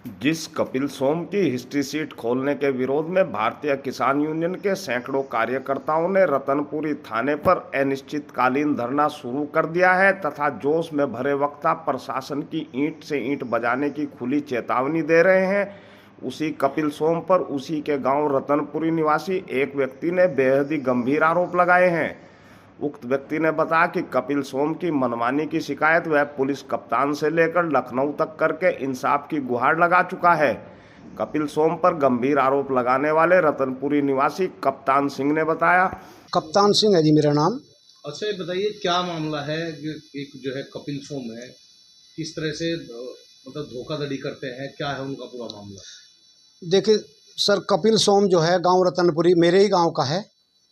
जिस कपिल सोम की history seat खोलने के विरोध में भारतीय किसान यूनियन के सैकड़ों कार्यकर्ताओं ने रतनपुरी थाने पर अनिश्चितकालीन धरना शुरू कर दिया है तथा जोश में भरे वक्ता प्रशासन की ईंट से ईंट बजाने की खुली चेतावनी दे रहे हैं। उसी कपिल सोम पर उसी के गांव रतनपुरी निवासी एक व्यक्ति ने बेहद ही गंभीर आरोप लगाए हैं। उक्त व्यक्ति ने बताया कि कपिल सोम की मनमानी की शिकायत वह पुलिस कप्तान से लेकर लखनऊ तक करके इंसाफ की गुहार लगा चुका है। कपिल सोम पर गंभीर आरोप लगाने वाले रतनपुरी निवासी कप्तान सिंह ने बताया। कप्तान सिंह है जी मेरा नाम। अच्छा, ये बताइए क्या मामला है। एक जो है कपिल सोम है, किस तरह से मतलब धोखाधड़ी करते हैं, क्या है उनका पूरा मामला? देखिए सर, कपिल सोम जो है गांव रतनपुरी मेरे ही गांव का है।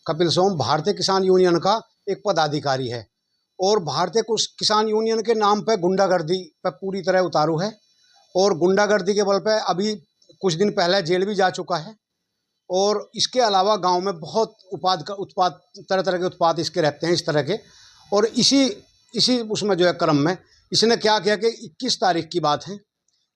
कपिल सोम भारतीय किसान यूनियन का एक पदाधिकारी है और भारतीय किसान यूनियन के नाम पे गुंडागर्दी पे पूरी तरह उतारू है और गुंडागर्दी के बल पे अभी कुछ दिन पहले जेल भी जा चुका है। और इसके अलावा गांव में बहुत उत्पाद तरह तरह के उत्पाद इसके रहते हैं इस तरह के। और इसी उसमें जो है क्रम में इसने क्या किया कि 21 तारीख की बात है।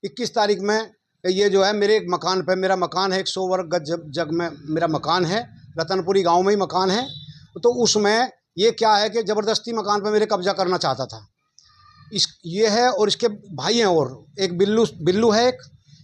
21 तारीख में ये जो है मेरे मकान पे, मेरा मकान है 100 वर्ग गज जग में मेरा मकान है, रतनपुरी गांव में ही मकान है। तो उसमें ये क्या है कि ज़बरदस्ती मकान पे मेरे कब्जा करना चाहता था। ये है और इसके भाई हैं, और एक बिल्लू है,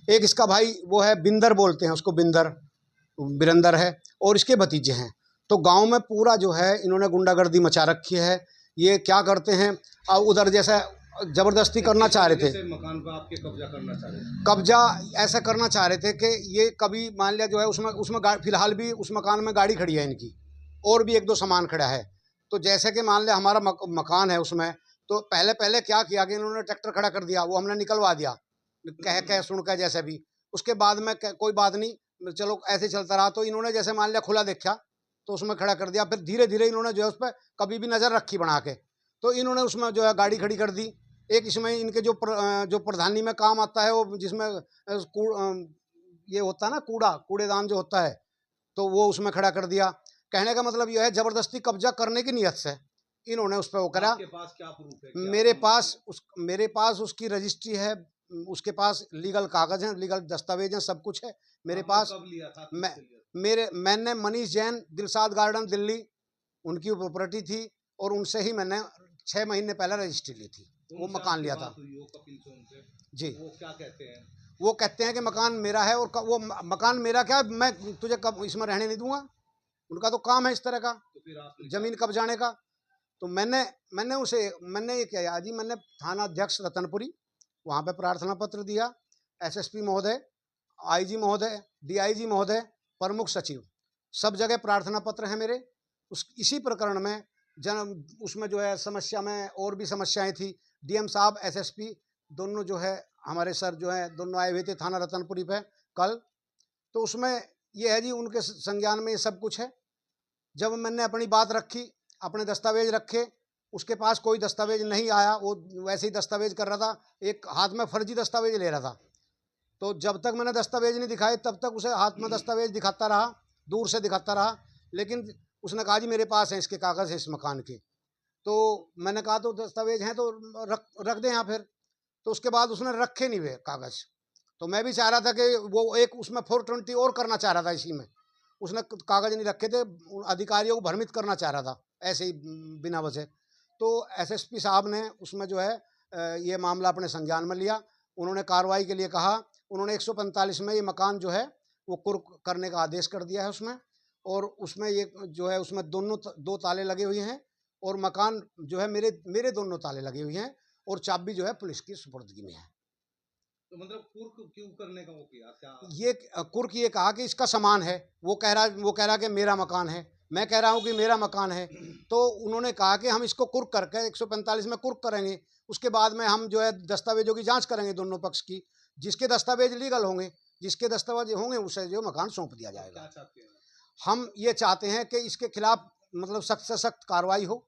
एक इसका भाई वो है बिंदर, बोलते हैं उसको, बिरंदर है, और इसके भतीजे हैं। तो गांव में पूरा जो है इन्होंने गुंडागर्दी मचा रखी है। ये क्या करते हैं, उधर जैसा ज़बरदस्ती करना चाह रहे थे, मकान पर आपके कब्जा करना चाह रहे थे। कब्जा ऐसा करना चाह रहे थे कि ये कभी मान लिया जो है उसमें फिलहाल भी उस मकान में गाड़ी खड़ी है इनकी, और भी एक दो सामान खड़ा है। तो जैसे कि मान लिया हमारा मकान है उसमें, तो पहले क्या किया कि इन्होंने ट्रैक्टर खड़ा कर दिया, वो हमने निकलवा दिया कह सुन कर जैसे भी। उसके बाद में कोई बात नहीं, चलो ऐसे चलता रहा। तो इन्होंने जैसे मान लिया खुला देखा तो उसमें खड़ा कर दिया। फिर धीरे धीरे इन्होंने जो है उस पर कभी भी नज़र रखी बना के, तो इन्होंने उसमें जो है गाड़ी खड़ी कर दी। एक इसमें इनके जो प्रधानी में काम आता है, वो जिसमें ये होता है ना कूड़ेदान जो होता है, तो वो उसमें खड़ा कर दिया। कहने का मतलब यह है ज़बरदस्ती कब्जा करने की नीयत से इन्होंने उस पर वो करा। आपके पास क्या प्रूफ है? मेरे पास उसकी रजिस्ट्री है, उसके पास लीगल कागज हैं, लीगल दस्तावेज हैं, सब कुछ है मेरे पास। कब लिया था? मैंने मनीष जैन, दिलसाद गार्डन दिल्ली, उनकी प्रॉपर्टी थी और उनसे ही मैंने 6 महीने पहले रजिस्ट्री ली थी, वो मकान लिया था जी। वो क्या कहते हैं? वो कहते हैं कि मकान मेरा है, और वो मकान मेरा क्या, मैं तुझे कब इसमें रहने नहीं दूंगा। उनका तो काम है इस तरह का, तो फिर आप जमीन कब्जाने का। तो मैंने ये किया जी, मैंने थाना अध्यक्ष रतनपुरी वहाँ पे प्रार्थना पत्र दिया, एसएसपी महोदय, आईजी महोदय, डीआईजी महोदय, प्रमुख सचिव, सब जगह प्रार्थना पत्र है मेरे। इसी प्रकरण में उसमें जो है समस्या में और भी समस्याएं थी। डीएम साहब, एसएसपी दोनों जो है हमारे सर जो है दोनों आए हुए थे थाना रतनपुरी पे कल। तो उसमें ये है जी, उनके संज्ञान में ये सब कुछ है। जब मैंने अपनी बात रखी, अपने दस्तावेज रखे, उसके पास कोई दस्तावेज नहीं आया, वो वैसे ही दस्तावेज कर रहा था, एक हाथ में फर्जी दस्तावेज ले रहा था। तो जब तक मैंने दस्तावेज नहीं दिखाए तब तक उसे हाथ में दस्तावेज दिखाता रहा, दूर से दिखाता रहा। लेकिन उसने कहा जी मेरे पास है, इसके कागज़ है इस मकान के। तो मैंने कहा तो दस्तावेज हैं तो रख दें यहाँ फिर। तो उसके बाद उसने रखे नहीं वे कागज़। तो मैं भी चाह रहा था कि वो एक उसमें 420 और करना चाह रहा था, इसी में उसने कागज़ नहीं रखे थे, अधिकारियों को भ्रमित करना चाह रहा था ऐसे ही बिना वजह। तो एसएसपी साहब ने उसमें जो है ये मामला अपने संज्ञान में लिया। उन्होंने कार्रवाई के लिए कहा। उन्होंने 145 में ये मकान जो है वो कुर्क करने का आदेश कर दिया है उसमें। और उसमें ये जो है उसमें दो ताले लगे हुए हैं, और मकान जो है मेरे दोनों ताले लगे हुए हैं, और चाबी जो है पुलिस की सुपुर्दगी में है। तो मतलब कुर्क क्यों करने का वो किया क्या? ये कुर्क ये कहा कि इसका सामान है, वो कह रहा कि मेरा मकान है, मैं कह रहा हूँ कि मेरा मकान है। तो उन्होंने कहा कि हम इसको कुर्क करके 145 में कुर्क करेंगे, उसके बाद में हम जो है दस्तावेजों की जांच करेंगे दोनों पक्ष की, जिसके दस्तावेज लीगल होंगे, जिसके दस्तावेज होंगे उसे जो मकान सौंप दिया जाएगा। क्या चाहते हैं? हम ये चाहते हैं कि इसके खिलाफ मतलब सख्त से सख्त कार्रवाई हो,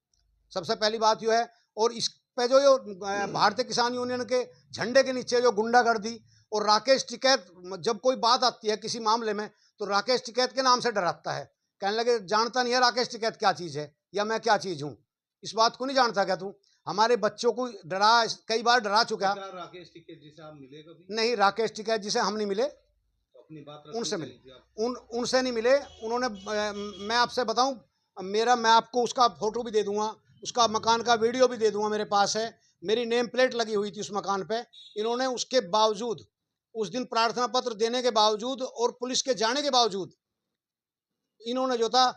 सबसे पहली बात यह है। और इस पे जो भारतीय किसान यूनियन के झंडे के नीचे जो गुंडागर्दी और राकेश टिकैत, जब कोई बात आती है किसी मामले में तो राकेश टिकैत के नाम से डराता है, कहने लगे जानता नहीं है राकेश टिकैत क्या चीज़ है या मैं क्या चीज़ हूँ, इस बात को नहीं जानता क्या तू। हमारे बच्चों को डरा, कई बार डरा चुका। क्या राकेश टिकैत जी से आप मिले कभी? नहीं, राकेश टिकैत जी से हम नहीं मिले, तो अपनी बात उनसे रखनी मिले, चाहिए थी आप। उनसे नहीं मिले। उन्होंने मैं आपसे बताऊं, मैं आपको उसका फोटो भी दे दूंगा, उसका मकान का वीडियो भी दे दूंगा, मेरे पास है। मेरी नेम प्लेट लगी हुई थी उस मकान पे। इन्होंने उसके बावजूद, उस दिन प्रार्थना पत्र देने के बावजूद और पुलिस के जाने के बावजूद, इन्होंने जो था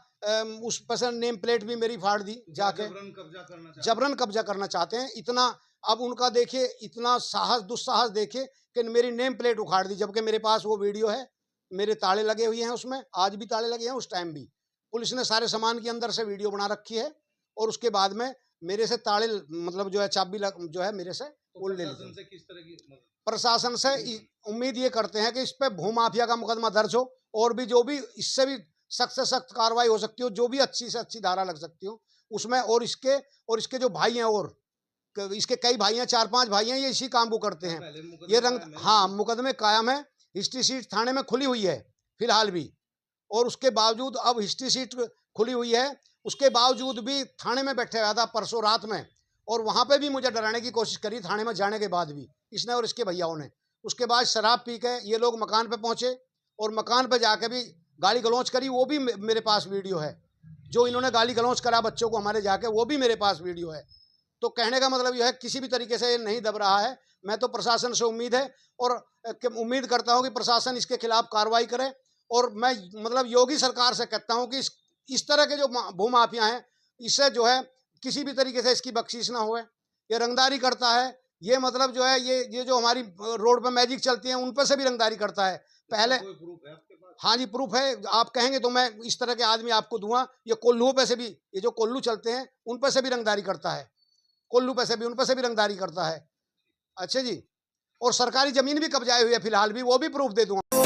उस पर नेम प्लेट भी मेरी फाड़ दी जाके। जबरन कब्जा करना चाहते हैं इतना। अब उनका देखिए इतना साहस, दुस्साहस देखिए कि मेरी नेम प्लेट उखाड़ दी, जबकि मेरे पास वो वीडियो है, मेरे ताले लगे हुए हैं उसमें, आज भी ताले लगे हैं, उस टाइम भी पुलिस ने सारे सामान के अंदर से वीडियो बना रखी है। और उसके बाद में मेरे से ताले, मतलब जो है चाबी जो है मेरे से वो ले ली। किस तरह की प्रशासन से उम्मीद ये करते हैं कि इस पे भूमाफिया का मुकदमा दर्ज हो, और भी जो भी इससे भी सख्त से सख्त कार्रवाई हो सकती हो, जो भी अच्छी से अच्छी धारा लग सकती हो उसमें। और इसके जो भाई हैं, और इसके कई भाई हैं, 4-5 भाई हैं, ये इसी काम को करते हैं। ये हाँ, मुकदमे कायम है, हिस्ट्री सीट थाने में खुली हुई है फिलहाल भी। और उसके बावजूद अब हिस्ट्री सीट खुली हुई है, उसके बावजूद भी थाने में बैठे हुआ था परसों रात में, और वहां पे भी मुझे डराने की कोशिश करी थाने में जाने के बाद भी, इसने और इसके भैयाओं ने। उसके बाद शराब पी के ये लोग मकान पे पहुंचे, और मकान पे जाके भी गाली गलौज करी। वो भी मेरे पास वीडियो है, जो इन्होंने गाली गलौज करा बच्चों को हमारे जाके, वो भी मेरे पास वीडियो है। तो कहने का मतलब यह है, किसी भी तरीके से नहीं दब रहा है। मैं तो प्रशासन से उम्मीद है, और उम्मीद करता हूं कि प्रशासन इसके खिलाफ कार्रवाई करे। और मैं मतलब योगी सरकार से कहता हूं कि इस तरह के जो भूमाफिया हैं, इससे जो है किसी भी तरीके से इसकी बख्शीश ना होए। ये रंगदारी करता है, ये मतलब जो है ये जो हमारी रोड पे मैजिक चलती है, उन पर से भी रंगदारी करता है पहले। कोई प्रूफ है आपके पास? हाँ जी, प्रूफ है। आप कहेंगे तो मैं इस तरह के आदमी आपको दूंगा। ये कोल्लुओं पे से भी, ये जो कोल्लू चलते हैं उन पर से भी रंगदारी करता है, कोल्लू पे से भी, उन पर से भी रंगदारी करता है। अच्छा जी, और सरकारी जमीन भी कब्जाई हुई है फिलहाल भी, वो भी प्रूफ दे दूंगा।